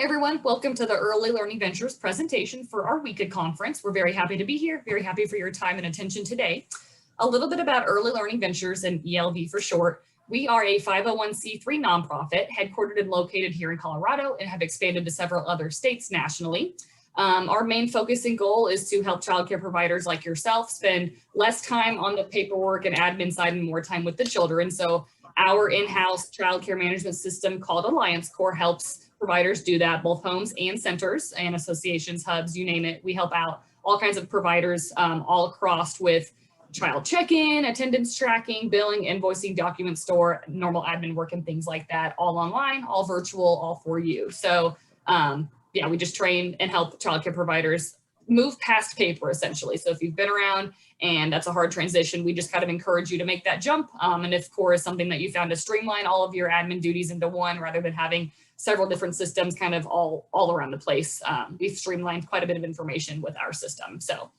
Hi everyone, welcome to the Early Learning Ventures presentation for our WECA conference. We're very happy to be here, very happy for your time and attention today. A little bit about Early Learning Ventures, and ELV for short. We are a 501c3 nonprofit headquartered and located here in Colorado and have expanded to several other states nationally. Our main focus and goal is to help childcare providers like yourself spend less time on the paperwork and admin side and more time with the children. So our in-house childcare management system called Alliance Core helps providers do that, both homes and centers and associations, hubs, you name it. We help out all kinds of providers all across with child check-in, attendance tracking, billing, invoicing, document store, normal admin work and things like that, all online, all virtual, all for you. So yeah, we just train and help childcare providers move past paper essentially. So if you've been around and that's a hard transition, we just kind of encourage you to make that jump. And if core is something that you found to streamline all of your admin duties into one rather than having several different systems kind of all around the place, we've streamlined quite a bit of information with our system. So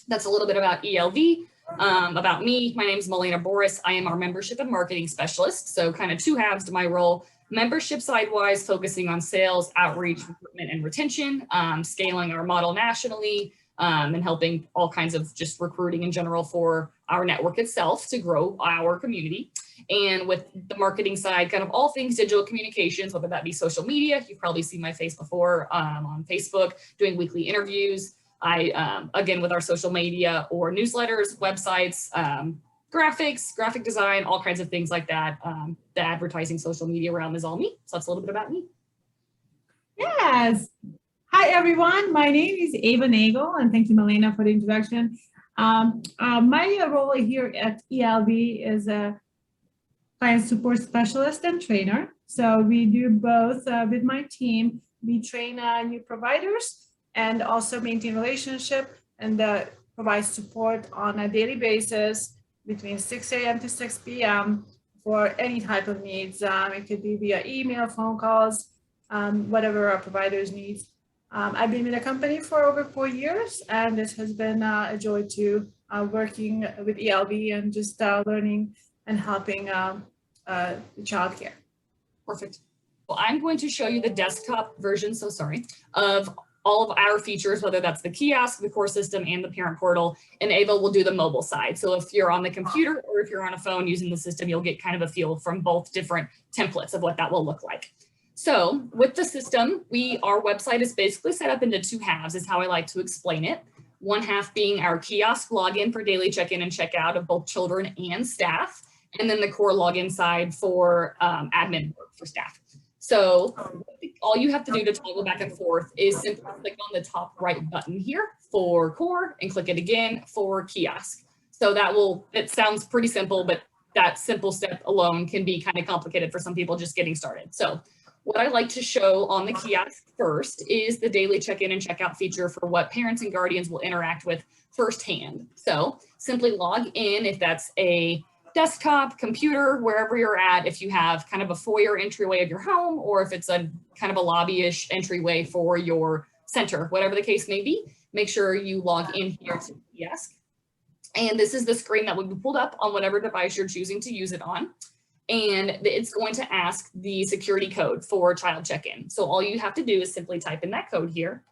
that's a little bit about ELV. About me, my name is Melina Boris. I am our membership and marketing specialist. So kind of two halves to my role. Membership side-wise, focusing on sales, outreach, recruitment, and retention, scaling our model nationally, and helping all kinds of just recruiting in general for our network itself to grow our community. And with the marketing side, kind of all things digital communications, whether that be social media, you've probably seen my face before on Facebook, doing weekly interviews. Again, with our social media or newsletters, websites, graphics, graphic design, all kinds of things like that. The advertising social media realm is all me. So that's a little bit about me. Yes. Hi, everyone. My name is Ava Nagel, and thank you, Melina, for the introduction. My role here at ELV is a client support specialist and trainer. So we do both with my team. We train new providers and also maintain relationship and provide support on a daily basis between 6 a.m. to 6 p.m. for any type of needs. It could be via email, phone calls, whatever our providers need. I've been with the company for over 4 years, and this has been a joy to working with ELV and just learning and helping the childcare. Perfect. Well, I'm going to show you the desktop version, of all of our features, whether that's the kiosk, the core system, and the parent portal, and Ava will do the mobile side. So if you're on the computer or if you're on a phone using the system, you'll get kind of a feel from both different templates of what that will look like. So with the system, our website is basically set up into two halves is how I like to explain it. One half being our kiosk login for daily check-in and check-out of both children and staff, and then the core login side for admin work for staff. So all you have to do to toggle back and forth is simply click on the top right button here for core and click it again for kiosk. So it sounds pretty simple, but that simple step alone can be kind of complicated for some people just getting started. So what I like to show on the kiosk first is the daily check-in and check-out feature for what parents and guardians will interact with firsthand. So simply log in if that's a desktop, computer, wherever you're at, if you have kind of a foyer entryway of your home, or if it's a kind of a lobby-ish entryway for your center, whatever the case may be, make sure you log in here to the kiosk. And this is the screen that will be pulled up on whatever device you're choosing to use it on. And it's going to ask the security code for child check-in. So all you have to do is simply type in that code here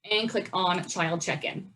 and click on child check-in.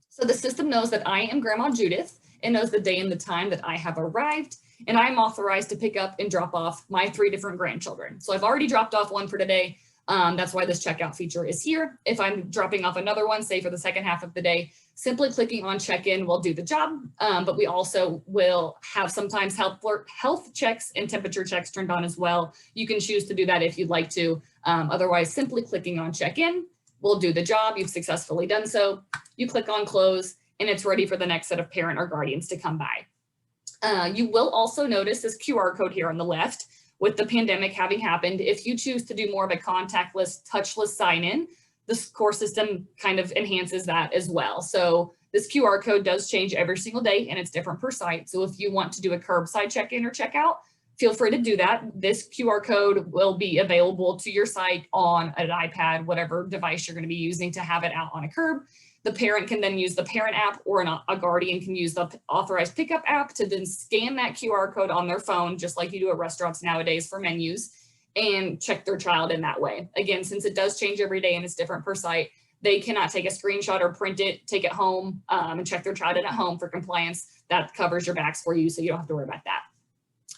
So the system knows that I am Grandma Judith. It knows the day and the time that I have arrived, and I'm authorized to pick up and drop off my 3 different grandchildren. So I've already dropped off one for today. That's why this checkout feature is here. If I'm dropping off another one, say for the second half of the day, simply clicking on check-in will do the job. But we also will have sometimes health checks and temperature checks turned on as well. You can choose to do that if you'd like to. Otherwise, simply clicking on check-in will do the job. You've successfully done so. You click on close, and it's ready for the next set of parent or guardians to come by. You will also notice this QR code here on the left. With the pandemic having happened, if you choose to do more of a contactless, touchless sign-in, this core system kind of enhances that as well. So this QR code does change every single day, and it's different per site. So if you want to do a curbside check-in or check-out, feel free to do that. This QR code will be available to your site on an iPad, whatever device you're going to be using to have it out on a curb. The parent can then use the parent app, or a guardian can use the authorized pickup app to then scan that QR code on their phone, just like you do at restaurants nowadays for menus. and check their child in that way. Again, since it does change every day and it's different per site, they cannot take a screenshot or print it, take it home, and check their child in at home for compliance. That covers your backs for you, so you don't have to worry about that.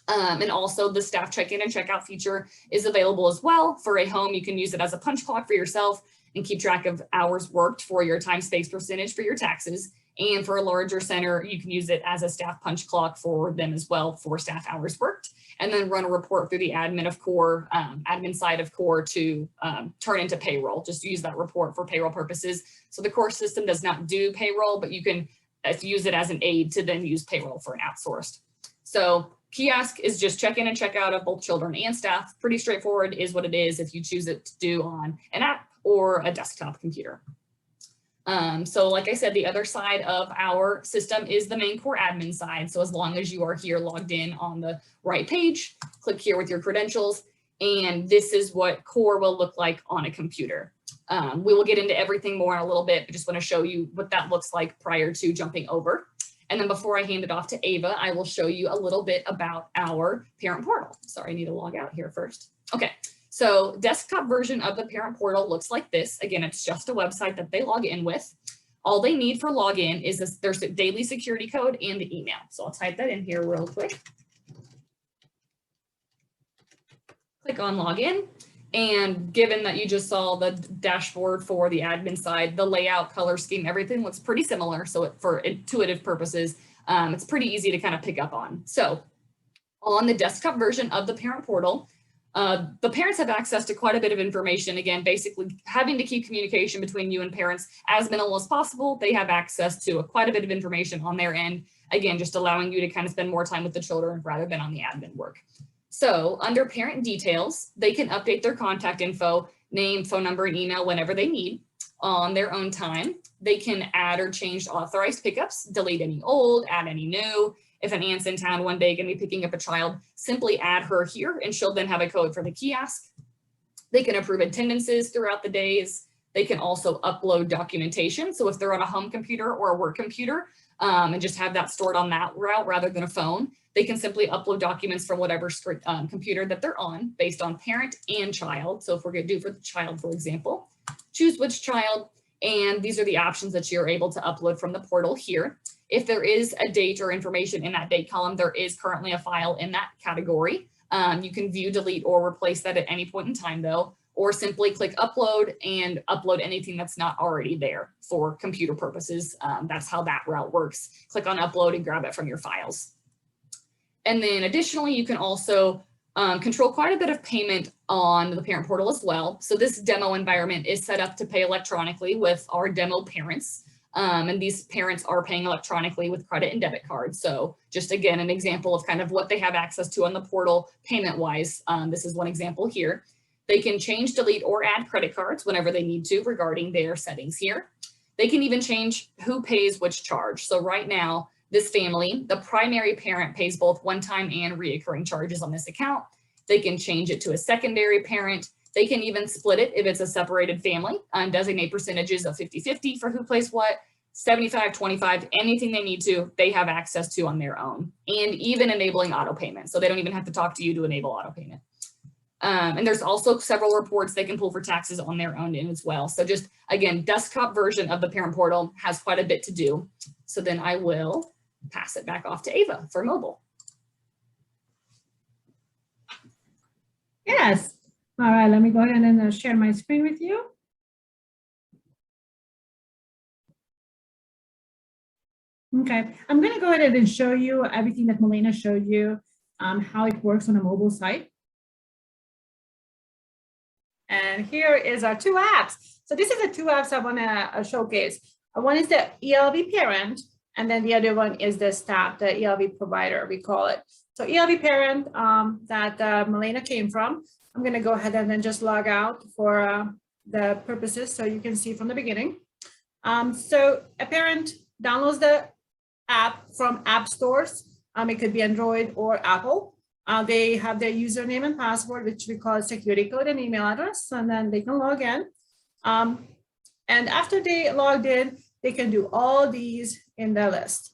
And also the staff check-in and checkout feature is available as well. For a home, you can use it as a punch clock for yourself and keep track of hours worked for your time space percentage for your taxes. And for a larger center, you can use it as a staff punch clock for them as well for staff hours worked, and then run a report through the admin of core, admin side of core to turn into payroll. Just use that report for payroll purposes. So the core system does not do payroll, but you can use it as an aid to then use payroll for an outsourced. So kiosk is just check in and check out of both children and staff. Pretty straightforward is what it is if you choose it to do on an app or a desktop computer. So like I said, the other side of our system is the main core admin side. So as long as you are here logged in on the right page, click here with your credentials, and this is what core will look like on a computer. We will get into everything more in a little bit, but just want to show you what that looks like prior to jumping over. And then before I hand it off to Ava, I will show you a little bit about our parent portal. Sorry, I need to log out here first. Okay. So desktop version of the parent portal looks like this. Again, it's just a website that they log in with. All they need for login is there's a daily security code and the email. So I'll type that in here real quick. Click on login. And given that you just saw the dashboard for the admin side, the layout, color scheme, everything looks pretty similar. So for intuitive purposes, it's pretty easy to kind of pick up on. So on the desktop version of the parent portal, the parents have access to quite a bit of information. Again, basically having to keep communication between you and parents as minimal as possible. They have access to quite a bit of information on their end. Again, just allowing you to kind of spend more time with the children rather than on the admin work. So under parent details, they can update their contact info, name, phone number, and email whenever they need on their own time. They can add or change authorized pickups, delete any old, add any new. If an aunt's in town one day going to be picking up a child, simply add her here and she'll then have a code for the kiosk. They can approve attendances throughout the days. They can also upload documentation. So if they're on a home computer or a work computer and just have that stored on that route rather than a phone, they can simply upload documents from whatever computer that they're on based on parent and child. So if we're going to do for the child, for example, choose which child, and these are the options that you're able to upload from the portal here. If there is a date or information in that date column, there is currently a file in that category. You can view, delete, or replace that at any point in time though, or simply click upload and upload anything that's not already there for computer purposes. That's how that route works. Click on upload and grab it from your files. And then additionally, you can also control quite a bit of payment on the parent portal as well. So this demo environment is set up to pay electronically with our demo parents. And these parents are paying electronically with credit and debit cards. So just again, an example of kind of what they have access to on the portal payment wise. This is one example here. They can change, delete, or add credit cards whenever they need to regarding their settings here. They can even change who pays which charge. So right now, this family, the primary parent pays both one-time and reoccurring charges on this account. They can change it to a secondary parent. They can even split it if it's a separated family and designate percentages of 50-50 for who pays what, 75-25, anything they need to, they have access to on their own, and even enabling auto payment. So they don't even have to talk to you to enable auto payment. And there's also several reports they can pull for taxes on their own end as well. So just again, desktop version of the parent portal has quite a bit to do. So then I will pass it back off to Ava for mobile. Yes. All right, let me go ahead and share my screen with you. Okay, I'm going to go ahead and show you everything that Milena showed you, how it works on a mobile site. And here is our two apps. So this is the two apps I want to showcase. One is the ELV parent, and then the other one is the staff, the ELV provider, we call it. So ELV parent that Milena came from, I'm going to go ahead and then just log out for the purposes so you can see from the beginning. So a parent downloads the app from app stores. It could be Android or Apple. They have their username and password, which we call security code and email address, and then they can log in. And after they logged in, they can do all these in the list.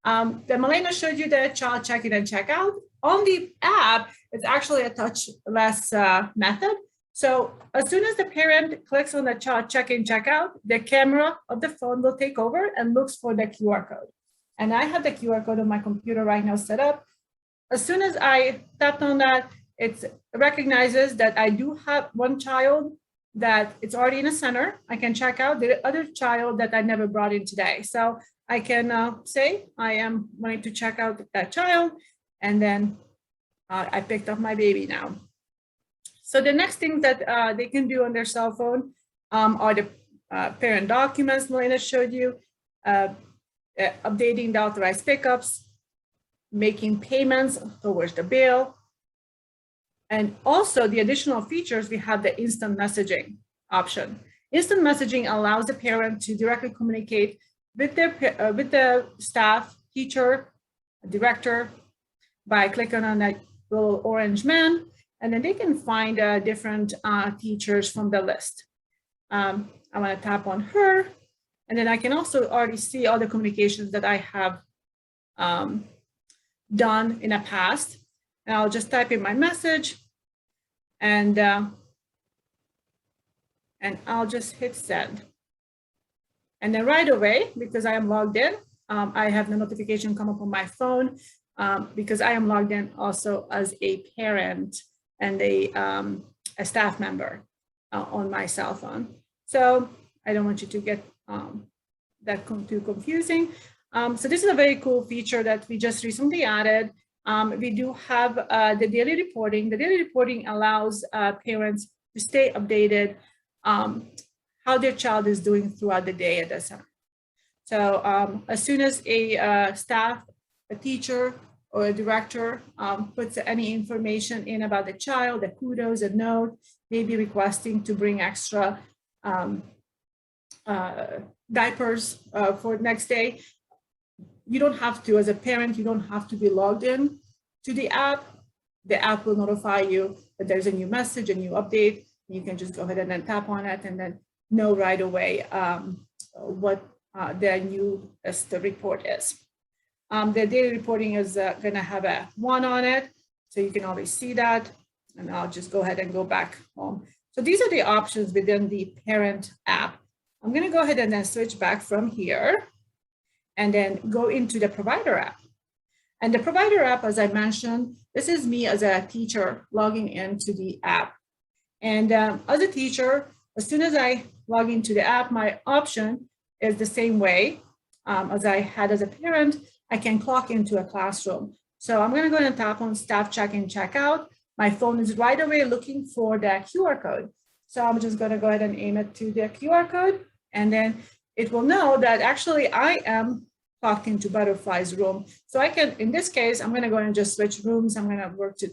Then Malena showed you the child check-in and check-out. On the app, it's actually a touchless method. So as soon as the parent clicks on the child check-in, check-out, the camera of the phone will take over and looks for the QR code. And I have the QR code on my computer right now set up. As soon as I tapped on that, it recognizes that I do have one child that it's already in a center. I can check out the other child that I never brought in today. So I can say I am wanting to check out that child, and then I picked up my baby now. So the next thing that they can do on their cell phone are the parent documents Malena showed you, updating the authorized pickups, making payments towards the bill. And also the additional features, we have the instant messaging option. Instant messaging allows the parent to directly communicate with the staff, teacher, director, by clicking on that little orange man, and then they can find different teachers from the list. I want to tap on her, and then I can also already see all the communications that I have done in the past. And I'll just type in my message, and I'll just hit send. And then right away, because I am logged in, I have the notification come up on my phone because I am logged in also as a parent and a staff member on my cell phone. So I don't want you to get that too confusing. So this is a very cool feature that we just recently added. We do have the daily reporting. The daily reporting allows parents to stay updated how their child is doing throughout the day at the center. So as soon as a staff, a teacher, or a director puts any information in about the child, a kudos, a note, maybe requesting to bring extra diapers for next day, you don't have to, as a parent, you don't have to be logged in to the app. The app will notify you that there's a new message, a new update. You can just go ahead and then tap on it and then know right away what the newest report is. The daily reporting is going to have a 1 on it, so you can always see that. And I'll just go ahead and go back home. So these are the options within the parent app. I'm going to go ahead and then switch back from here and then go into the provider app. And the provider app, as I mentioned, this is me as a teacher logging into the app. And as a teacher, as soon as I log into the app, my option is the same way as I had as a parent. I can clock into a classroom. So I'm going to go ahead and tap on staff check-in, check-out. My phone is right away looking for the QR code. So I'm just going to go ahead and aim it to the QR code, and then it will know that actually I am clocked into Butterfly's room. So I can, in this case, I'm going to go ahead and just switch rooms. I'm going to work to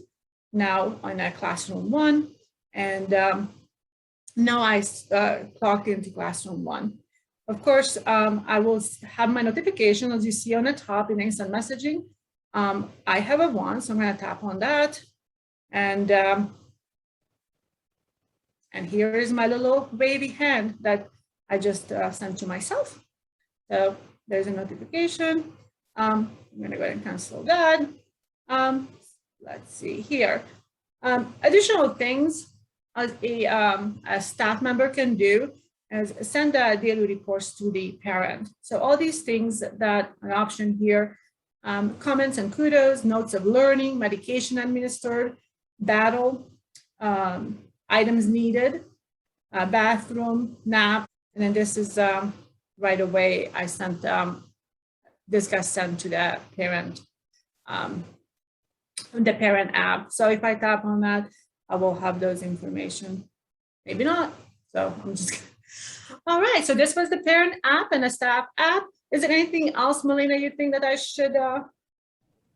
now on a classroom 1, and now I clocked into classroom 1. Of course, I will have my notification, as you see on the top in instant messaging. I have a 1, so I'm going to tap on that. And here is my little wavy hand that I just sent to myself. So there's a notification. I'm going to go ahead and cancel that. Let's see here. Additional things as a staff member can do is send daily reports to the parent. So all these things that an option here, comments and kudos, notes of learning, medication administered, battle, items needed, bathroom, nap, and then this is right away I sent, this got sent to the parent app. So if I tap on that, I will have those information. Maybe not. So I'm just all right. So this was the parent app and a staff app. Is there anything else, Malena, you think that I should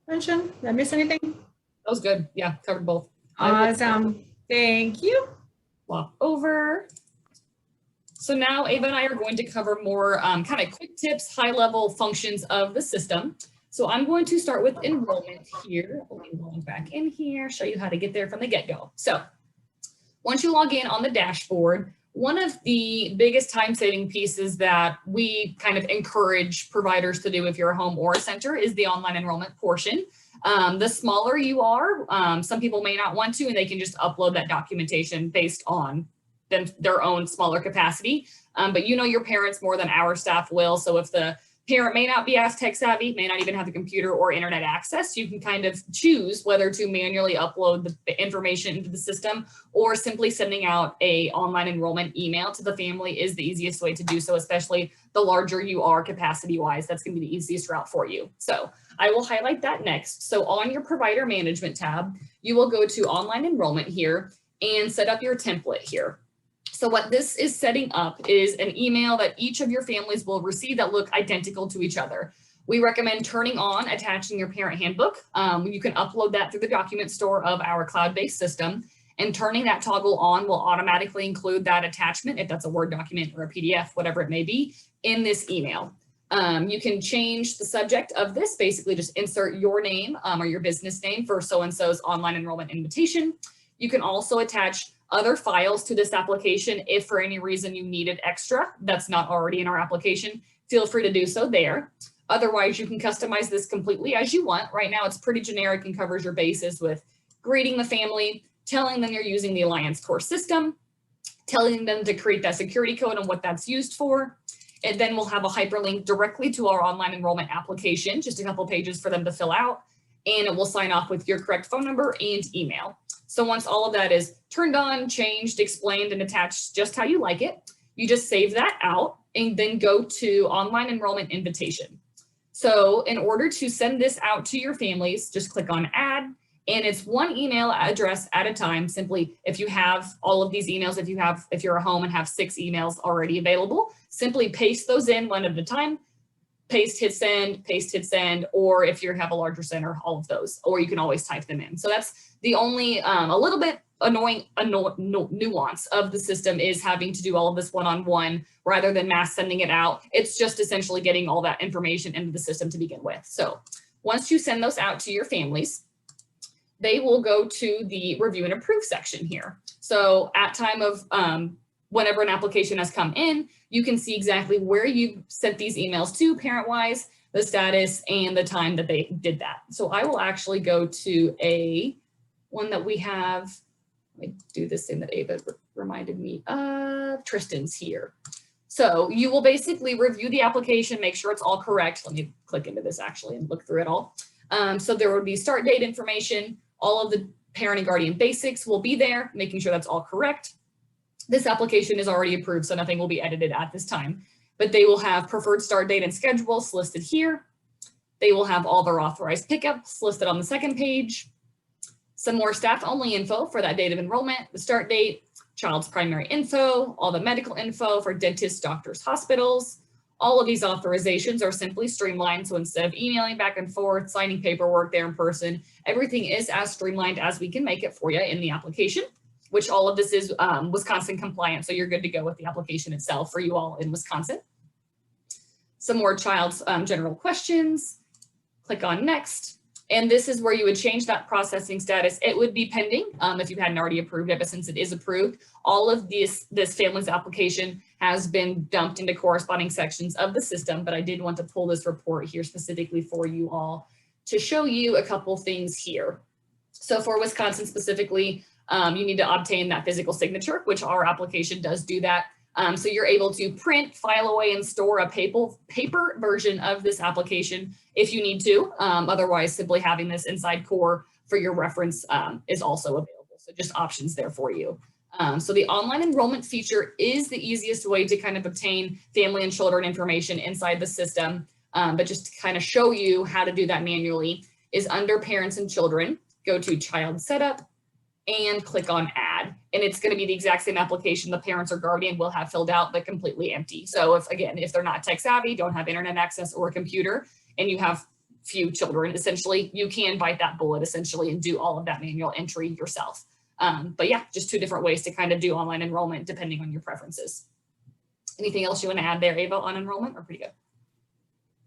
mention? Did I miss anything? That was good. Yeah, covered both. Awesome. Thank you. Flop over. So now Ava and I are going to cover more kind of quick tips, high-level functions of the system. So I'm going to start with enrollment here. I'll be going back in here, show you how to get there from the get-go. So once you log in on the dashboard, One of the biggest time-saving pieces that we kind of encourage providers to do if you're a home or a center is the online enrollment portion. The smaller you are, some people may not want to, and they can just upload that documentation based on their own smaller capacity. But you know your parents more than our staff will. So if the parent may not be as tech savvy, may not even have the computer or internet access, you can kind of choose whether to manually upload the information into the system, or simply sending out a online enrollment email to the family is the easiest way to do so, especially the larger you are capacity wise. That's going to be the easiest route for you. So I will highlight that next. So on your provider management tab, you will go to online enrollment here and set up your template here. So what this is setting up is an email that each of your families will receive that look identical to each other. We recommend turning on attaching your parent handbook. You can upload that through the document store of our cloud-based system, and turning that toggle on will automatically include that attachment, if that's a Word document or a PDF, whatever it may be, in this email. You can change the subject of this, basically just insert your name or your business name for so-and-so's online enrollment invitation. You can also attach other files to this application if for any reason you needed extra that's not already in our application. Feel free to do so there. Otherwise, you can customize this completely as you want. Right now, it's pretty generic and covers your bases with greeting the family, telling them you're using the Alliance core system, telling them to create that security code and what that's used for. And then we'll have a hyperlink directly to our online enrollment application, just a couple pages for them to fill out. And it will sign off with your correct phone number and email. So once all of that is turned on, changed, explained, and attached just how you like it, you just save that out and then go to online enrollment invitation. So in order to send this out to your families, just click on add, and it's one email address at a time. Simply, if you have all of these emails, if you're a home and have 6 emails already available, simply paste those in one at a time. Paste, hit send, or if you have a larger center, all of those, or you can always type them in. So that's the only, a little bit annoying nuance of the system is having to do all of this one-on-one rather than mass sending it out. It's just essentially getting all that information into the system to begin with. So once you send those out to your families, they will go to the review and approve section here. So at time of, whenever an application has come in, you can see exactly where you sent these emails to parent-wise, the status, and the time that they did that. So I will actually go to one that we have. Let me do this thing that Ava reminded me of. Tristan's here. So you will basically review the application, make sure it's all correct. Let me click into this actually and look through it all. So there will be start date information. All of the parent and guardian basics will be there, making sure that's all correct. This application is already approved, so nothing will be edited at this time, but they will have preferred start date and schedules listed here. They will have all their authorized pickups listed on the second page. Some more staff only info for that date of enrollment, the start date, child's primary info, all the medical info for dentists, doctors, hospitals. All of these authorizations are simply streamlined. So instead of emailing back and forth, signing paperwork there in person, everything is as streamlined as we can make it for you in the application, which all of this is Wisconsin compliant. So you're good to go with the application itself for you all in Wisconsin. Some more child's general questions. Click on next. And this is where you would change that processing status. It would be pending if you hadn't already approved it, but since it is approved, all of this family's application has been dumped into corresponding sections of the system. But I did want to pull this report here specifically for you all to show you a couple things here. So for Wisconsin specifically, you need to obtain that physical signature, which our application does do that. So you're able to print, file away, and store a paper version of this application if you need to. Otherwise, simply having this inside core for your reference is also available. So just options there for you. So the online enrollment feature is the easiest way to kind of obtain family and children information inside the system. But just to kind of show you how to do that manually is under parents and children, go to child setup and click on add. And it's going to be the exact same application the parents or guardian will have filled out, but completely empty. So if they're not tech savvy, don't have internet access or a computer, and you have few children, essentially, you can bite that bullet essentially and do all of that manual entry yourself. But yeah, just 2 different ways to kind of do online enrollment depending on your preferences. Anything else you want to add there, Ava, on enrollment, or pretty good?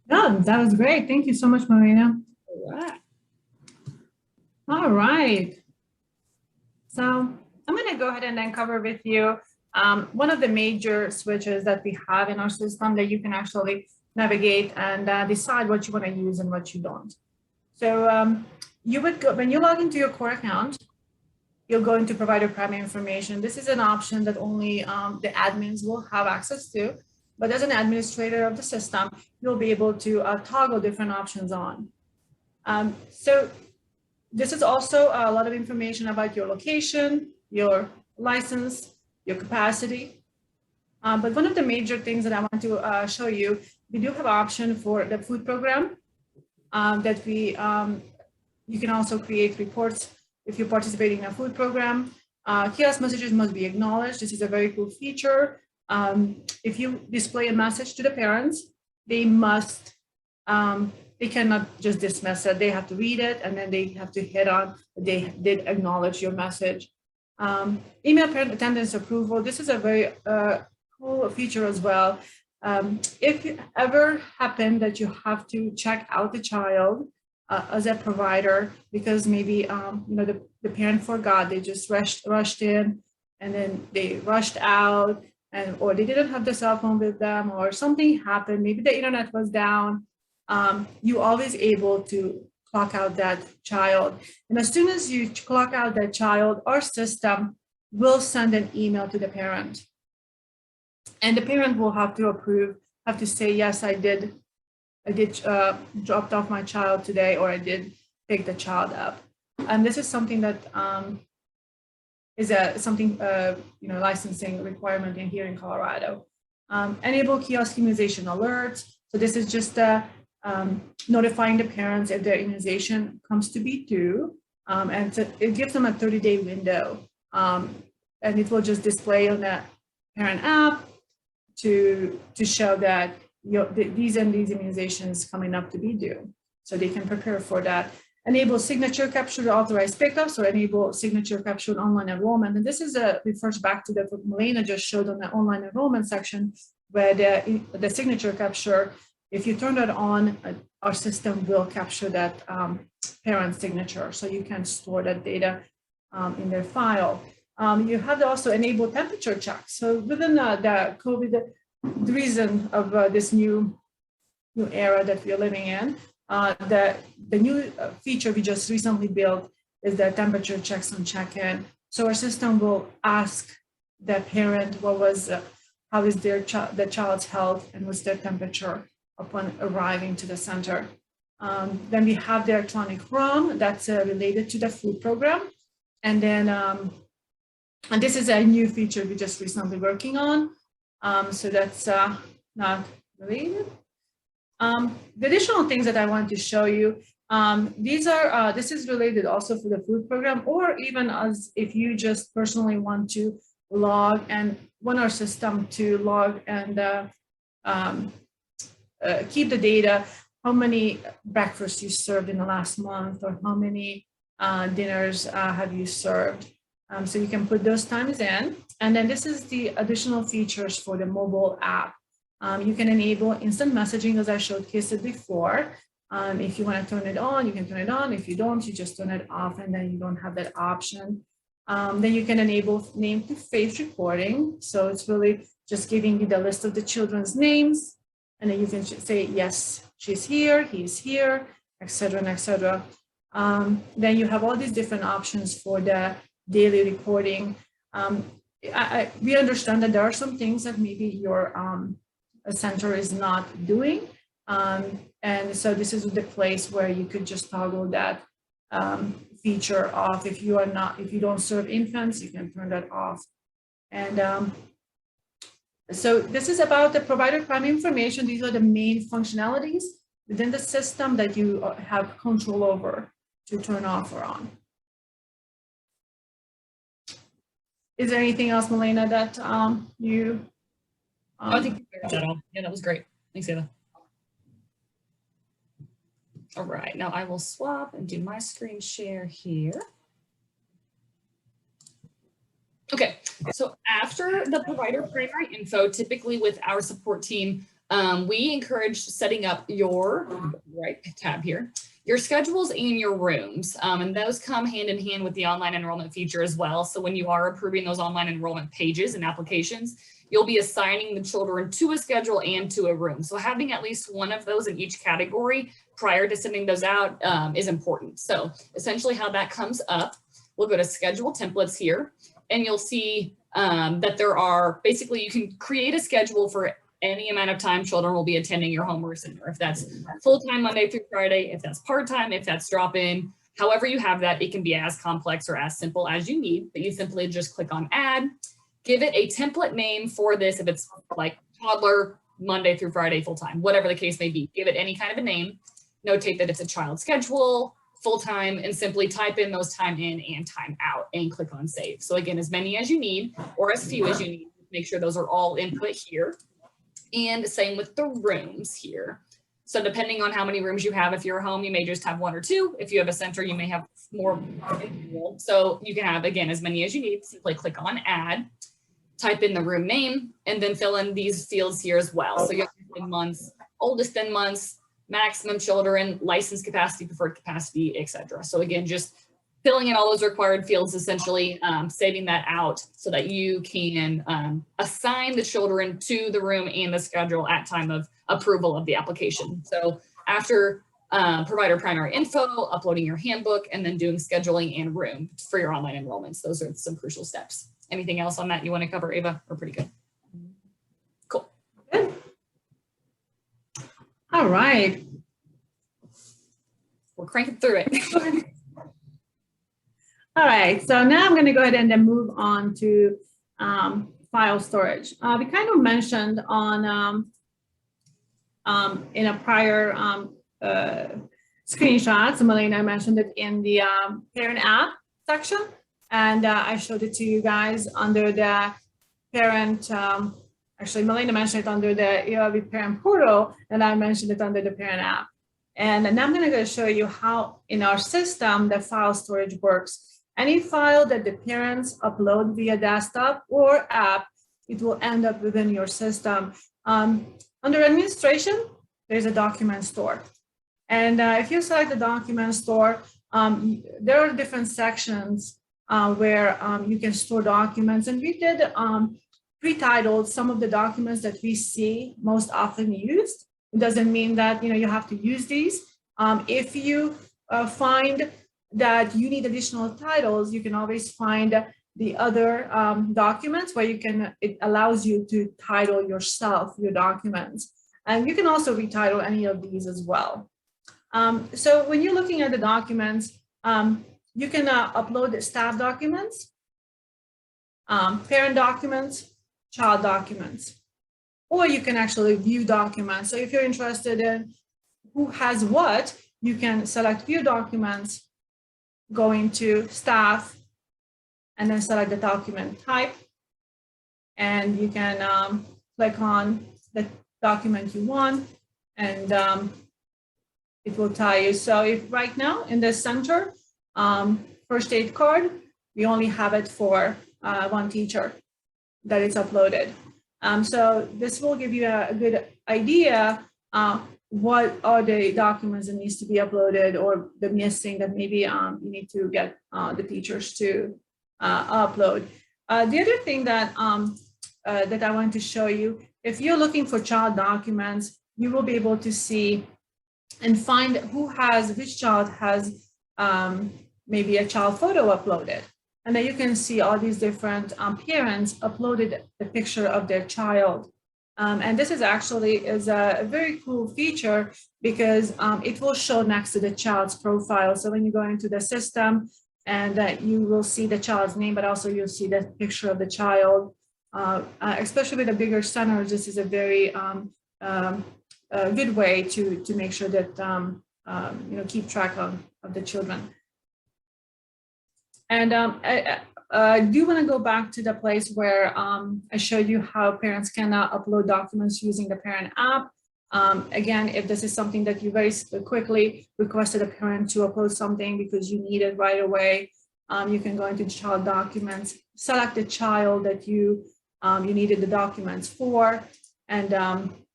No, that was great. Thank you so much, Marina. All right. All right. So I'm going to go ahead and then cover with you one of the major switches that we have in our system that you can actually navigate and decide what you want to use and what you don't. So you would go, when you log into your core account, you'll go into provider primary information. This is an option that only the admins will have access to, but as an administrator of the system, you'll be able to toggle different options on. So this is also a lot of information about your location, your license, your capacity. But one of the major things that I want to show you, we do have an option for the food program that you can also create reports if you're participating in a food program. Kiosk messages must be acknowledged. This is a very cool feature. If you display a message to the parents, they must, they cannot just dismiss it. They have to read it and then they have to hit on, they did acknowledge your message. Email parent attendance approval. This is a very cool feature as well. If it ever happened that you have to check out the child as a provider because maybe you know the parent forgot, they just rushed in and then they rushed out, and or they didn't have the cell phone with them, or something happened, maybe the internet was down, you always able to clock out that child. And as soon as you clock out that child, our system will send an email to the parent. And the parent will have to approve, have to say, yes, I did dropped off my child today, or I did pick the child up. And this is something that is you know, licensing requirement in here in Colorado. Enable kiosk immunization alerts. So this is just notifying the parents if their immunization comes to be due, and it gives them a 30-day window, and it will just display on the parent app to show that these and these immunizations coming up to be due, so they can prepare for that. Enable signature capture to authorized pickups, or enable signature capture online enrollment. And this is refers back to what Milena just showed on the online enrollment section, where the signature capture, if you turn that on, our system will capture that parent signature, so you can store that data in their file. You have to also enable temperature checks. So within the COVID, the reason of this new era that we are living in, the new feature we just recently built is the temperature checks on check-in. So our system will ask the parent how is the child's health and what's their temperature upon arriving to the center. Then we have the electronic ROM that's related to the food program. And then, and this is a new feature we just recently working on. So that's not related. The additional things that I want to show you, this is related also for the food program, or even as if you just personally want to log and want our system to log and keep the data, how many breakfasts you served in the last month, or how many dinners have you served. So you can put those times in. And then this is the additional features for the mobile app. You can enable instant messaging, as I showcased before. If you want to turn it on, you can turn it on. If you don't, you just turn it off, and then you don't have that option. Then you can enable name to face recording. So it's really just giving you the list of the children's names, and then you can say, yes, she's here, he's here, etc., and etc. Then you have all these different options for the daily reporting. We understand that there are some things that maybe your center is not doing. And so this is the place where you could just toggle that feature off. If you don't serve infants, you can turn that off. And so this is about the provider primary information. These are the main functionalities within the system that you have control over to turn off or on. Is there anything else, Milena, that you? I think you covered that all. Yeah, that was great. Thanks, Ava. All right, now I will swap and do my screen share here. Okay, so after the provider primary info, typically with our support team, we encourage setting up your right tab here, your schedules and your rooms. And those come hand in hand with the online enrollment feature as well. So when you are approving those online enrollment pages and applications, you'll be assigning the children to a schedule and to a room. So having at least one of those in each category prior to sending those out is important. So essentially how that comes up, we'll go to schedule templates here, and you'll see that there are, basically you can create a schedule for any amount of time children will be attending your homework center. If that's full-time Monday through Friday, if that's part-time, if that's drop-in, however you have that, it can be as complex or as simple as you need, but you simply just click on add, give it a template name for this. If it's like toddler, Monday through Friday, full-time, whatever the case may be, give it any kind of a name, notate that it's a child schedule, full-time, and simply type in those time in and time out and click on save. So again, as many as you need or as few as you need, make sure those are all input here. And same with the rooms here. So depending on how many rooms you have, if you're home, you may just have 1 or 2. If you have a center, you may have more. So you can have, again, as many as you need. Simply click on add, type in the room name, and then fill in these fields here as well. So you have months, oldest in months, maximum children, license capacity, preferred capacity, etc. So again, just filling in all those required fields, essentially saving that out so that you can assign the children to the room and the schedule at time of approval of the application. So after provider primary info, uploading your handbook, and then doing scheduling and room for your online enrollments. Those are some crucial steps. Anything else on that you want to cover, Ava? We're pretty good. Cool. Good. All right. We're cranking through it. All right, so now I'm going to go ahead and then move on to file storage. We kind of mentioned on in a prior screenshot, so Melina mentioned it in the parent app section, and I showed it to you guys under the parent, actually Melina mentioned it under the ELV parent portal, and I mentioned it under the parent app. And now I'm going to go show you how in our system the file storage works. Any file that the parents upload via desktop or app, it will end up within your system. Under administration, there's a document store. And if you select the document store, there are different sections where you can store documents. And we did pre-titled some of the documents that we see most often used. It doesn't mean that you have to use these. If you find that you need additional titles, you can always find the other documents where it allows you to title yourself your documents. And you can also retitle any of these as well. So when you're looking at the documents, you can upload the staff documents, parent documents, child documents, or you can actually view documents. So if you're interested in who has what, you can select view documents, go into staff, and then select the document type. And you can click on the document you want, and it will tell you. So if right now in the center, first aid card, we only have it for one teacher that it's uploaded. So this will give you a good idea what are the documents that needs to be uploaded or the missing that maybe you need to get the teachers to upload. The other thing that that I want to show you, if you're looking for child documents, you will be able to see and find which child has maybe a child photo uploaded. And then you can see all these different parents uploaded the picture of their child. And this is actually a very cool feature because it will show next to the child's profile. So when you go into the system, and you will see the child's name, but also you'll see the picture of the child. Especially with the bigger centers, this is a very good way to make sure that keep track of the children. And I do want to go back to the place where I showed you how parents can upload documents using the parent app. Again, if this is something that you very quickly requested a parent to upload something because you need it right away, you can go into child documents, select the child that you needed the documents for, and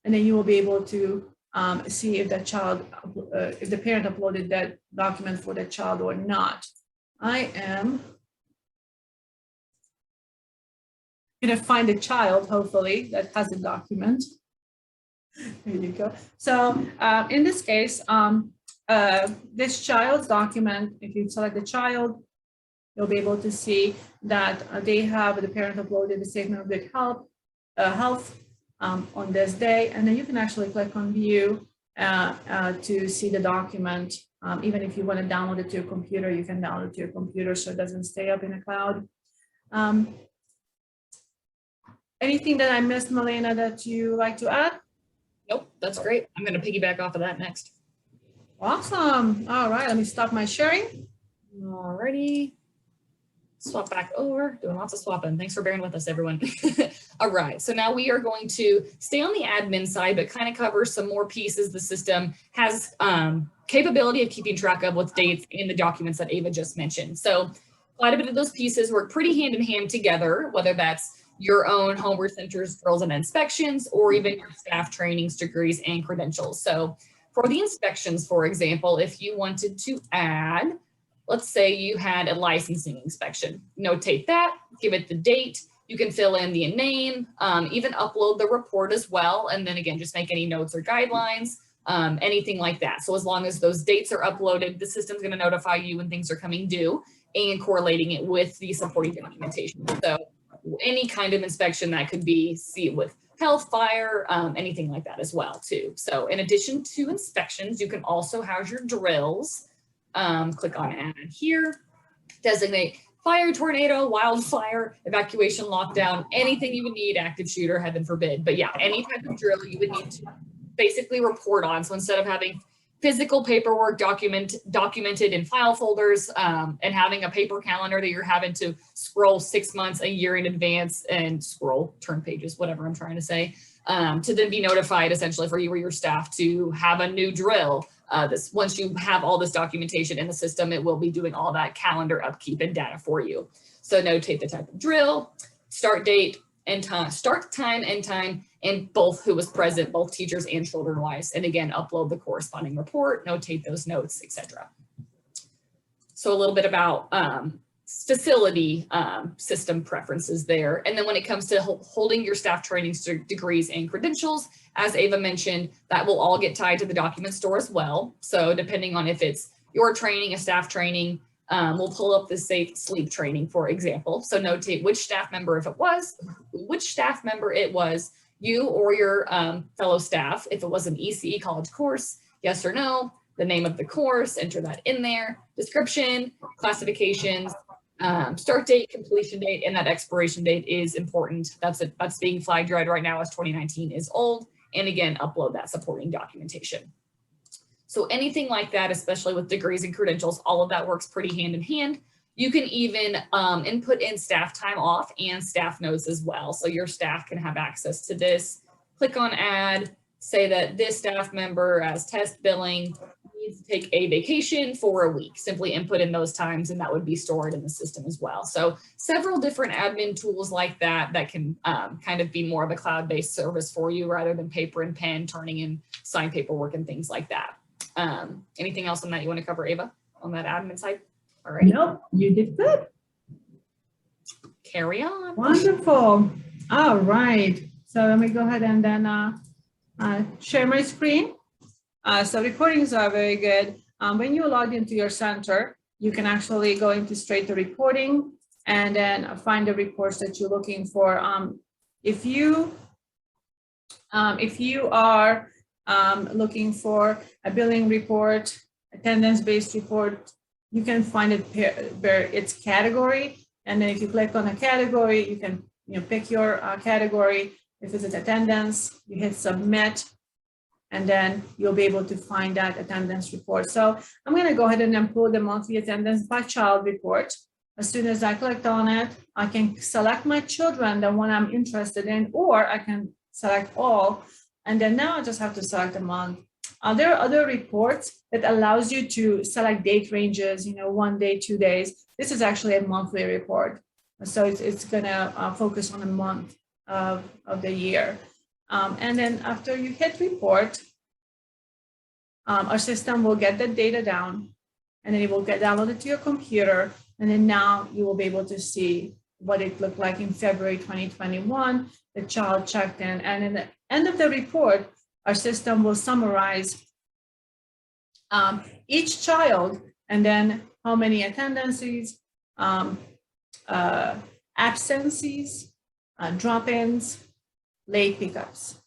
and then you will be able to see if if the parent uploaded that document for the child or not. I am going to find a child, hopefully, that has a document. There you go. So in this case, this child's document, if you select the child, you'll be able to see that the parent uploaded the statement of good health on this day, and then you can actually click on view to see the document. Even if you want to download it to your computer, you can download it to your computer so it doesn't stay up in the cloud. Anything that I missed, Malena, that you like to add? Nope, that's great. I'm going to piggyback off of that next. Awesome. All right, let me stop my sharing. Alrighty. Swap back over, doing lots of swapping. Thanks for bearing with us, everyone. All right, so now we are going to stay on the admin side, but kind of cover some more pieces. The system has capability of keeping track of with dates in the documents that Ava just mentioned. So quite a bit of those pieces work pretty hand in hand together, whether that's your own homeward centers, drills and inspections, or even your staff trainings, degrees, and credentials. So for the inspections, for example, if you wanted to add, let's say you had a licensing inspection, notate that, give it the date. You can fill in the name, even upload the report as well. And then again, just make any notes or guidelines, anything like that. So as long as those dates are uploaded, the system's going to notify you when things are coming due and correlating it with the supporting documentation. So any kind of inspection that could be, see it with health, fire, anything like that as well too. So in addition to inspections, you can also house your drills. Click on add here, designate fire, tornado, wildfire, evacuation, lockdown, anything you would need, active shooter, heaven forbid. But yeah, any type of drill you would need to basically report on. So instead of having physical paperwork documented in file folders and having a paper calendar that you're having to scroll 6 months, a year in advance and turn pages, whatever I'm trying to say, to then be notified essentially for you or your staff to have a new drill. Once you have all this documentation in the system, it will be doing all that calendar upkeep and data for you. So notate the type of drill, start date and time, start time, end time, and both who was present, both teachers and children wise. And again, upload the corresponding report, notate those notes, etc. So a little bit about facility system preferences there. And then when it comes to holding your staff trainings, degrees, and credentials, as Ava mentioned, that will all get tied to the document store as well. So depending on if it's your training, a staff training, we'll pull up the safe sleep training, for example. So notate which staff member, it was, you or your fellow staff. If it was an ECE college course, yes or no, the name of the course, enter that in there, description, classifications, start date, completion date, and that expiration date is important. That's being flagged right now as 2019 is old. And again, upload that supporting documentation. So anything like that, especially with degrees and credentials, all of that works pretty hand in hand. You can even input in staff time off and staff notes as well. So your staff can have access to this. Click on add, say that this staff member as test billing needs to take a vacation for a week. Simply input in those times and that would be stored in the system as well. So several different admin tools like that can kind of be more of a cloud-based service for you rather than paper and pen, turning in signed paperwork and things like that. Anything else on that you want to cover, Ava, on that admin side? All right. Nope, you did good. Carry on. Wonderful. All right. So let me go ahead and then share my screen. So recordings are very good. When you log into your center, you can actually go into straight to reporting and then find the reports that you're looking for. If you are looking for a billing report, attendance-based report, you can find it where it's category. And then if you click on a category, you can pick your category. If it's attendance, you hit submit, and then you'll be able to find that attendance report. So I'm going to go ahead and upload the monthly attendance by child report. As soon as I clicked on it, I can select my children, the one I'm interested in, or I can select all. And then now I just have to select a month. There are other reports that allows you to select date ranges, 1 day, 2 days. This is actually a monthly report. So it's going to focus on a month of the year. And then after you hit report, our system will get the data down, and then it will get downloaded to your computer. And then now you will be able to see what it looked like in February 2021, the child checked in. And in the end of the report, our system will summarize each child, and then how many attendances, absences, drop-ins, late pickups.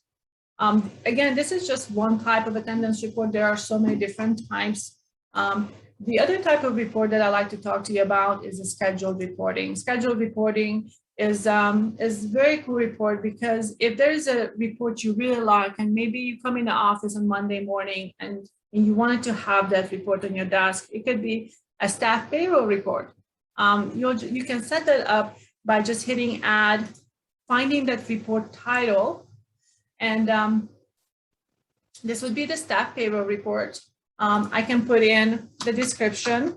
Again, this is just one type of attendance report. There are so many different types. The other type of report that I like to talk to you about is the scheduled reporting. Scheduled reporting is very cool report, because if there is a report you really like, and maybe you come in the office on Monday morning and you wanted to have that report on your desk, it could be a staff payroll report. You can set that up by just hitting add, finding that report title, and this would be the staff payroll report. I can put in the description,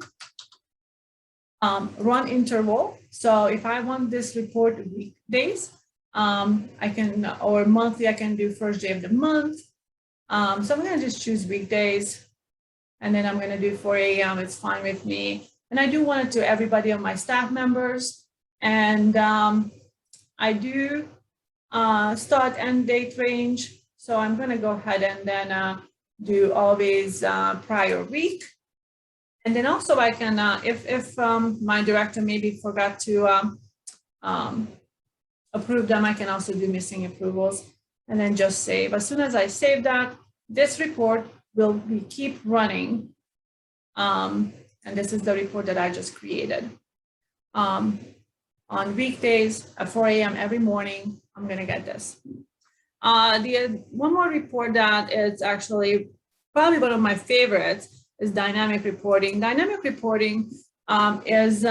run interval. So if I want this report weekdays, I can, or monthly, I can do first day of the month. So I'm going to just choose weekdays, and then I'm going to do 4 a.m. It's fine with me. And I do want it to everybody on my staff members. And I do start end date range. So I'm going to go ahead and then do always prior week. And then also I can, if my director maybe forgot to approve them, I can also do missing approvals and then just save. As soon as I save that, this report will keep running. And this is the report that I just created. On weekdays at 4 a.m. every morning, I'm gonna get this. One more report that is actually probably one of my favorites is dynamic reporting. Dynamic reporting gives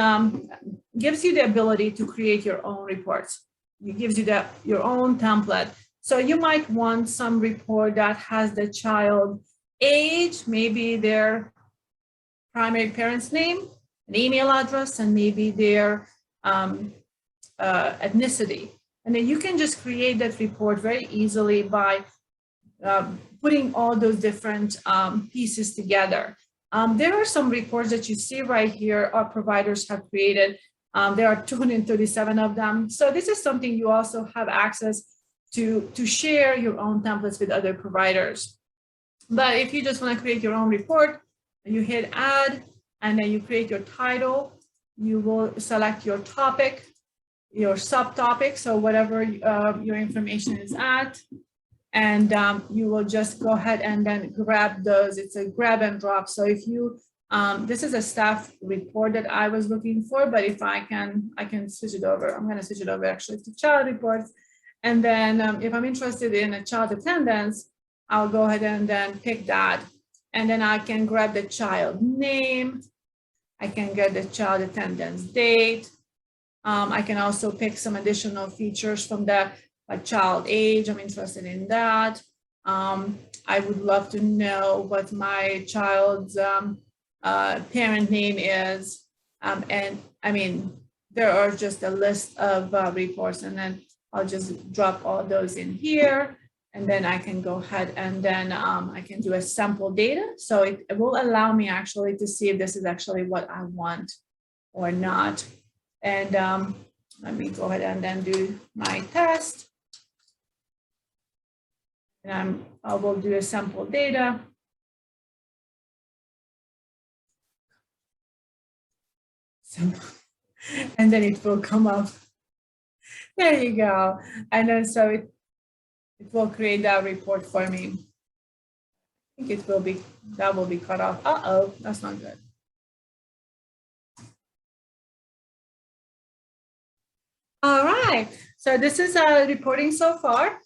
you the ability to create your own reports. It gives you your own template. So you might want some report that has the child age, maybe their primary parent's name, an email address, and maybe their ethnicity. And then you can just create that report very easily by putting all those different pieces together. There are some reports that you see right here our providers have created. There are 237 of them. So this is something you also have access to share your own templates with other providers. But if you just want to create your own report, you hit add, and then you create your title. You will select your topic, your subtopic, so whatever your information is at, and you will just go ahead and then grab those. It's a grab and drop. So if you, this is a staff report that I was looking for, but if I can switch it over. I'm going to switch it over actually to child reports. And then if I'm interested in a child attendance, I'll go ahead and then pick that. And then I can grab the child name. I can get the child attendance date. I can also pick some additional features from the child age. I'm interested in that. I would love to know what my child's parent name is. And I mean, there are just a list of reports, and then I'll just drop all those in here. And then I can go ahead and then I can do a sample data. So it will allow me actually to see if this is actually what I want or not. And let me go ahead and then do my test. And I will do a sample data. And then it will come up. There you go. And then so it will create that report for me. I think that will be cut off. Uh-oh, that's not good. All right, so this is reporting so far.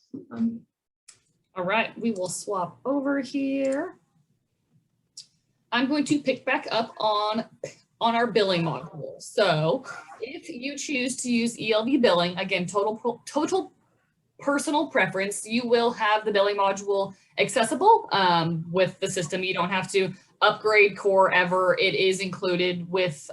All right, we will swap over here. I'm going to pick back up on our billing module. So if you choose to use ELV billing, again, total personal preference, you will have the billing module accessible with the system. You don't have to upgrade core ever. It is included with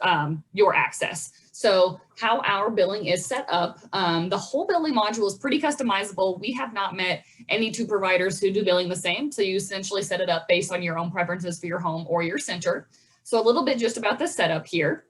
your access. So how our billing is set up, the whole billing module is pretty customizable. We have not met any two providers who do billing the same. So you essentially set it up based on your own preferences for your home or your center. So a little bit just about the setup here.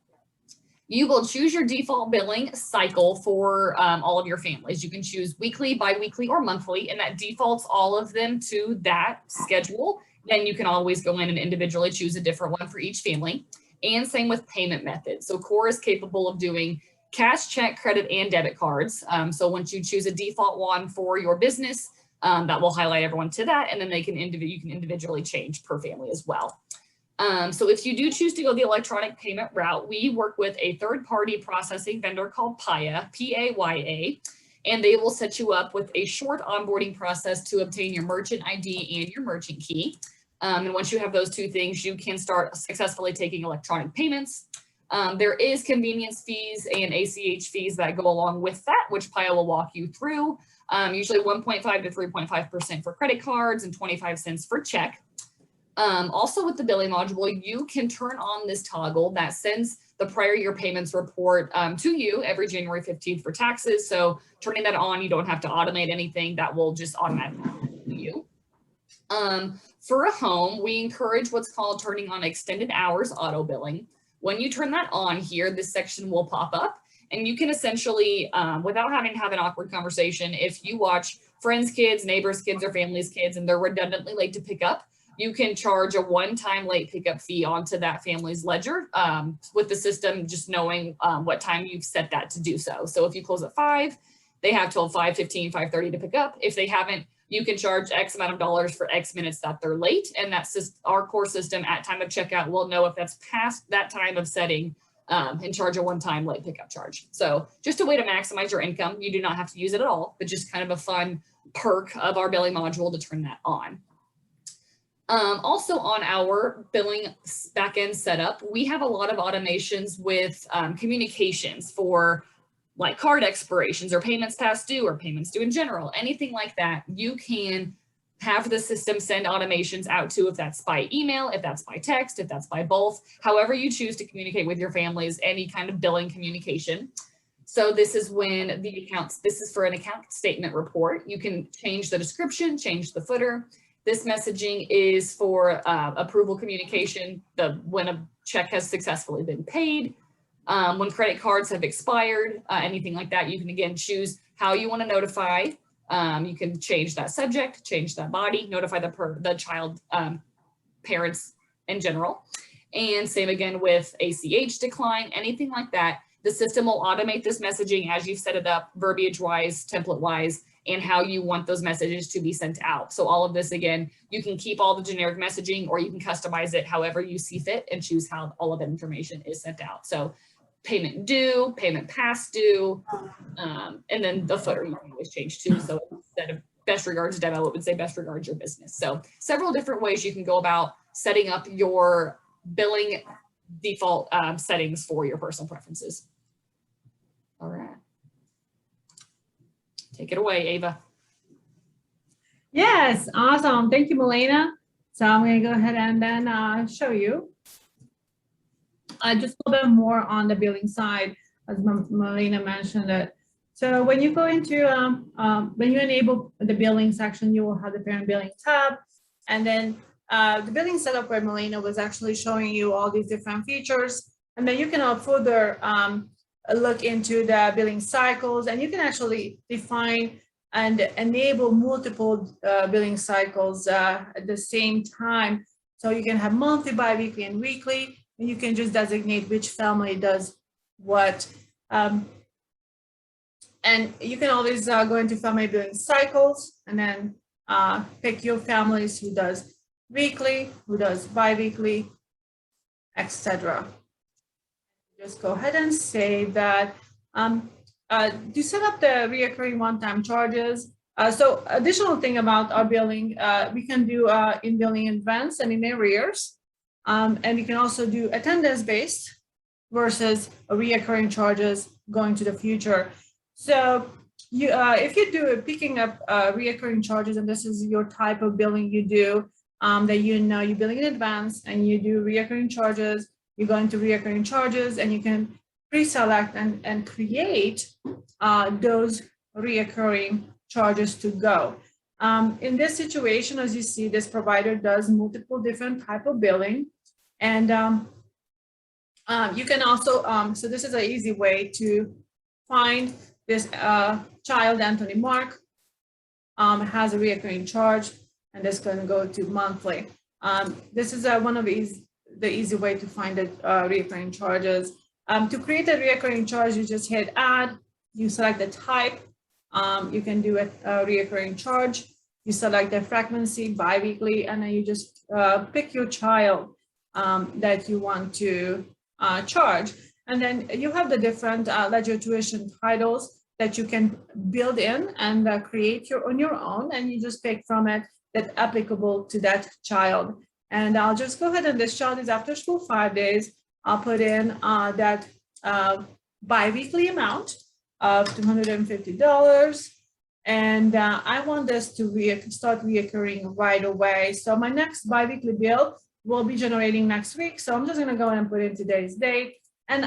You will choose your default billing cycle for all of your families. You can choose weekly, bi-weekly, or monthly, and that defaults all of them to that schedule. Then you can always go in and individually choose a different one for each family. And same with payment methods. So Core is capable of doing cash, check, credit, and debit cards. So once you choose a default one for your business, that will highlight everyone to that, and then you can individually change per family as well. So if you do choose to go the electronic payment route, we work with a third-party processing vendor called Paya, P-A-Y-A, and they will set you up with a short onboarding process to obtain your merchant ID and your merchant key. And once you have those two things, you can start successfully taking electronic payments. There is convenience fees and ACH fees that go along with that, which Paya will walk you through. Usually 1.5 to 3.5% for credit cards and 25 cents for check. Also with the billing module, you can turn on this toggle that sends the prior year payments report to you every January 15th for taxes. So turning that on, you don't have to automate anything. That will just automatically to you. For a home, we encourage what's called turning on extended hours auto billing. When you turn that on here, this section will pop up and you can essentially, without having to have an awkward conversation, if you watch friends' kids, neighbors' kids, or family's kids, and they're redundantly late to pick up, you can charge a one-time late pickup fee onto that family's ledger with the system just knowing what time you've set that to do so. So if you close at 5, they have till 5:15, 5:30 to pick up. If they haven't, you can charge X amount of dollars for X minutes that they're late. And that's our core system at time of checkout will know if that's past that time of setting and charge a one-time late pickup charge. So just a way to maximize your income. You do not have to use it at all, but just kind of a fun perk of our billing module to turn that on. Also on our billing backend setup, we have a lot of automations with communications for like card expirations or payments past due or payments due in general, anything like that. You can have the system send automations out to, if that's by email, if that's by text, if that's by both, however you choose to communicate with your families, any kind of billing communication. So this is when the accounts, this is for an account statement report. You can change the description, change the footer. This messaging is for approval communication, when a check has successfully been paid, when credit cards have expired, anything like that. You can again choose how you want to notify. You can change that subject, change that body, notify the child parents in general. And same again with ACH decline, anything like that. The system will automate this messaging as you've set it up, verbiage-wise, template-wise, and how you want those messages to be sent out. So all of this, again, you can keep all the generic messaging or you can customize it however you see fit and choose how all of that information is sent out. So payment due, payment past due, and then the footer you can always change too. So instead of best regards demo, it would say best regards your business. So several different ways you can go about setting up your billing default settings for your personal preferences. All right. Take it away, Ava. Yes, awesome. Thank you, Milena. So I'm going to go ahead and then show you just a little bit more on the billing side, as Milena mentioned it. So when you go into, when you enable the billing section, you will have the parent billing tab. And then the billing setup where Milena was actually showing you all these different features. And then you can further look into the billing cycles, and you can actually define and enable multiple billing cycles at the same time. So you can have monthly, bi-weekly, and weekly, and you can just designate which family does what. And you can always go into family billing cycles and then pick your families who does weekly, who does bi-weekly, etc. Just go ahead and save that. To set up the reoccurring one-time charges. So additional thing about our billing, we can do in billing in advance and in arrears. And we can also do attendance-based versus reoccurring charges going to the future. So you, if you do picking up reoccurring charges, and this is your type of billing you do, that you're billing in advance and you do reoccurring charges, you go into reoccurring charges and you can pre-select and create those reoccurring charges to go. In this situation, as you see, this provider does multiple different type of billing. And you can also, so this is an easy way to find this child, Anthony Mark, has a reoccurring charge, and this is going to go to monthly. This is one of the easy way to find the reoccurring charges. To create a reoccurring charge, you just hit add, you select the type, you can do a reoccurring charge, you select the frequency, biweekly, and then you just pick your child that you want to charge. And then you have the different ledger tuition titles that you can build in and create on your own, and you just pick from it that's applicable to that child. And I'll just go ahead, and this child is after school 5 days. I'll put in that biweekly amount of $250. And I want this to start reoccurring right away. So my next biweekly bill will be generating next week. So I'm just gonna go ahead and put in today's date. And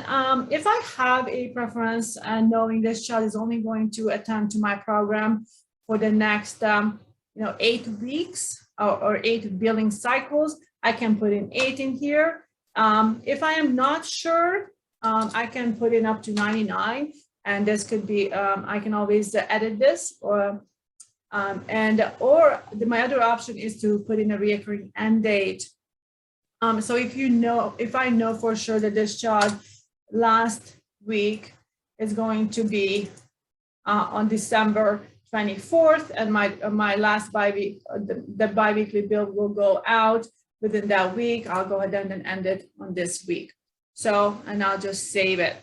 if I have a preference and knowing this child is only going to attend to my program for the next 8 weeks or 8 billing cycles, I can put in 8 in here. If I am not sure, I can put in up to 99, and this could be, I can always edit this, or my other option is to put in a reoccurring end date. So if I know for sure that this child last week is going to be on December 24th, and my last the biweekly bill will go out within that week, I'll go ahead and end it on this week. So, and I'll just save it.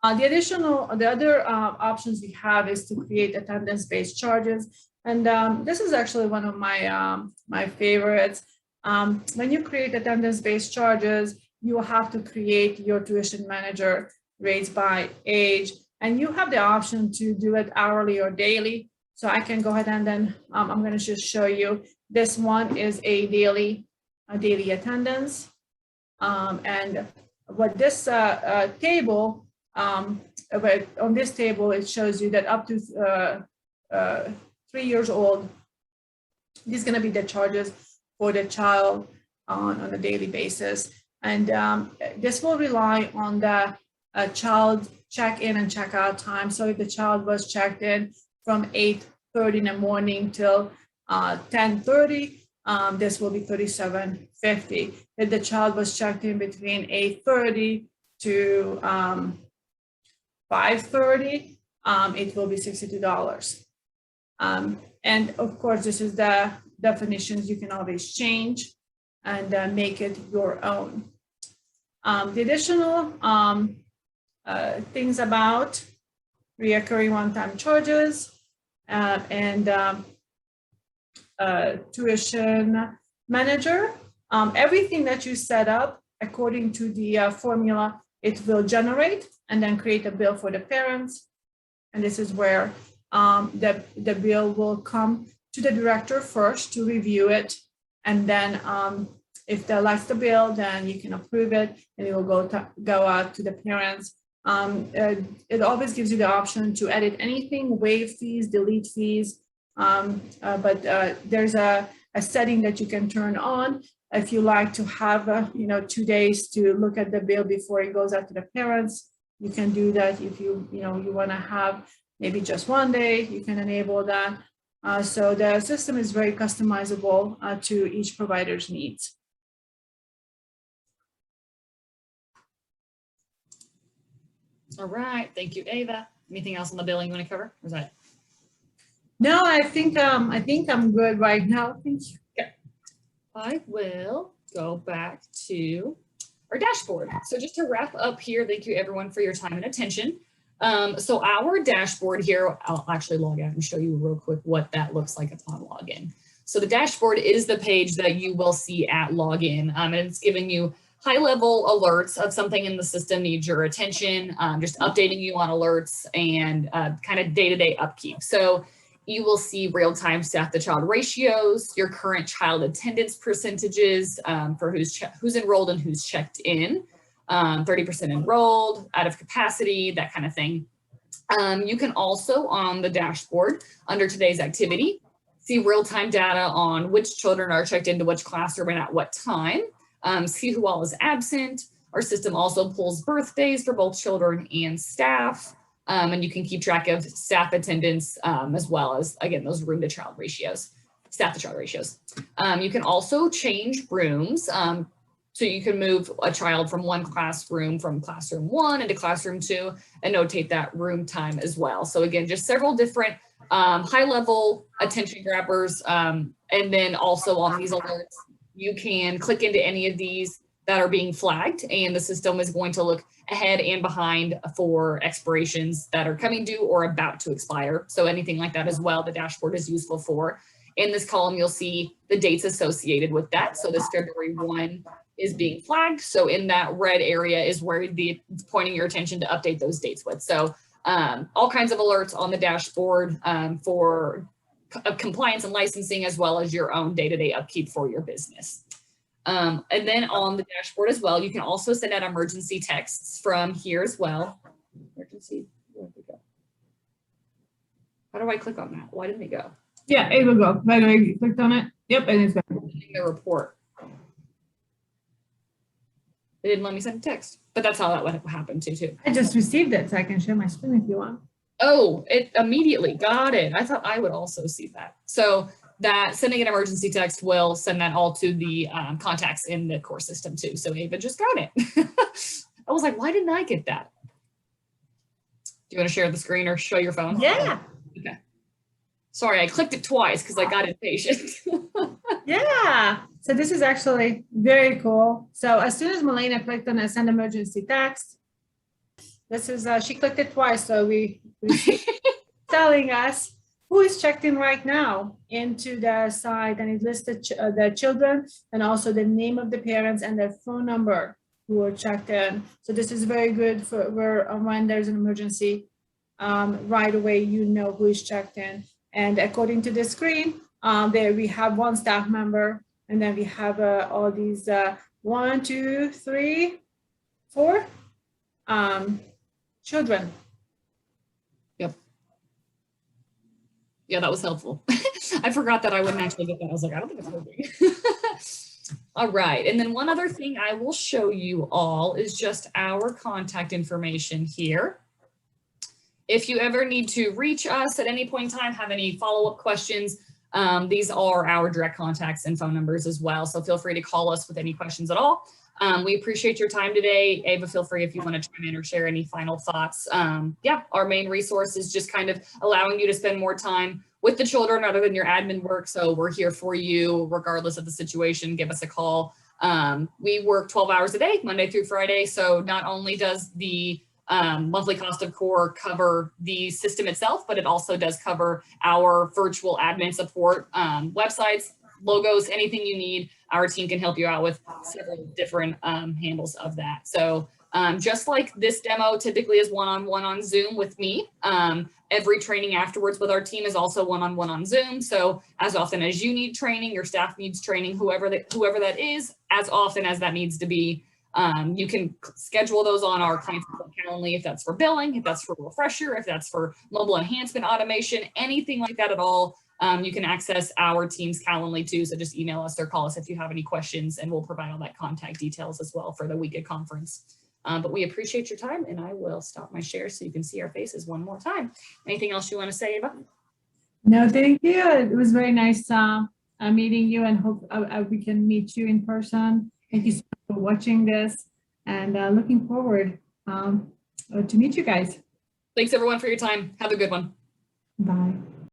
The other options we have is to create attendance-based charges. And this is actually one of my favorites. When you create attendance-based charges, you will have to create your tuition manager rates by age, and you have the option to do it hourly or daily. So I can go ahead and then I'm going to just show you. This one is a daily attendance, and what this table, on this table, it shows you that up to 3 years old, these are going to be the charges for the child on a daily basis. And this will rely on the child check-in and check-out time. So if the child was checked in from 8:30 in the morning till 10:30, this will be $37.50. If the child was checked in between 8:30 to 5:30, it will be $62. And of course, this is the definitions. You can always change and make it your own. The additional things about reoccurring one-time charges and tuition manager, everything that you set up according to the formula, it will generate and then create a bill for the parents. And this is where the bill will come to the director first to review it. And then if they like the bill, then you can approve it and it will go out to the parents. It always gives you the option to edit anything, waive fees, delete fees. But there's a setting that you can turn on if you like to have 2 days to look at the bill before it goes out to the parents. You can do that. If you want to have maybe just 1 day, you can enable that. So the system is very customizable to each provider's needs. All right, thank you, Ava. Anything else on the billing you want to cover? Or is that? No, I think I'm good right now. Thank you. Okay. I will go back to our dashboard. So just to wrap up here, thank you everyone for your time and attention. So our dashboard here, I'll actually log out and show you real quick what that looks like upon login. So the dashboard is the page that you will see at login, and it's giving you high-level alerts of something in the system needs your attention, just updating you on alerts and kind of day-to-day upkeep. So you will see real-time staff-to-child ratios, your current child attendance percentages for who's enrolled and who's checked in. 30% enrolled, out of capacity, that kind of thing. You can also on the dashboard under today's activity, see real-time data on which children are checked into which classroom and at what time, see who all is absent. Our system also pulls birthdays for both children and staff. And you can keep track of staff attendance as well as, again, those room to child ratios, staff to child ratios. You can also change rooms. So you can move a child from one classroom, from classroom 1 into classroom 2, and notate that room time as well. So again, just several different high level attention grabbers. And then also on these alerts, you can click into any of these that are being flagged, and the system is going to look ahead and behind for expirations that are coming due or about to expire. So anything like that as well, the dashboard is useful for. In this column, you'll see the dates associated with that. So this February 1 is being flagged. So in that red area is where it's pointing your attention to update those dates with. So all kinds of alerts on the dashboard for compliance and licensing, as well as your own day-to-day upkeep for your business. And then on the dashboard as well, you can also send out emergency texts from here as well. Emergency, where did it go? How do I click on that? Why didn't it go? Yeah, it will go. By the way, you clicked on it. Yep, and it's going. The report. It didn't let me send a text, but that's how that would happen too. I just received it, so I can share my screen if you want. Oh, it immediately got it. I thought I would also see that. So that sending an emergency text will send that all to the contacts in the core system too. So Ava just got it. I was like, why didn't I get that? Do you want to share the screen or show your phone? Yeah. Okay. Sorry, I clicked it twice because I got impatient. Yeah. So this is actually very cool. So as soon as Melena clicked on send emergency text, this is, she clicked it twice. So we telling us who is checked in right now into the site, and it listed the children and also the name of the parents and their phone number who are checked in. So this is very good for when there's an emergency, right away, you know who is checked in. And according to the screen, there we have one staff member, and then we have all these 1, 2, 3, 4 children. Yep. Yeah, that was helpful. I forgot that I wouldn't actually get that. I was like, I don't think it's working. All right. And then one other thing I will show you all is just our contact information here. If you ever need to reach us at any point in time, have any follow-up questions, these are our direct contacts and phone numbers as well. So feel free to call us with any questions at all. We appreciate your time today. Ava, feel free if you want to chime in or share any final thoughts. Yeah, our main resource is just kind of allowing you to spend more time with the children other than your admin work. So we're here for you regardless of the situation. Give us a call. We work 12 hours a day, Monday through Friday. So not only does the monthly cost of core cover the system itself, but it also does cover our virtual admin support, websites, logos, anything you need. Our team can help you out with several different handles of that. So just like this demo typically is one-on-one on Zoom with me, every training afterwards with our team is also one-on-one on Zoom. So as often as you need training, your staff needs training, whoever that is, as often as that needs to be, you can schedule those on our client Calendly if that's for billing, if that's for refresher, if that's for mobile enhancement automation, anything like that at all. You can access our team's Calendly too. So just email us or call us if you have any questions, and we'll provide all that contact details as well for the WECA conference. But we appreciate your time, and I will stop my share so you can see our faces one more time. Anything else you want to say, Eva? No, thank you. It was very nice meeting you, and hope we can meet you in person. Thank you so much for watching this, and looking forward to meet you guys. Thanks everyone for your time. Have a good one. Bye.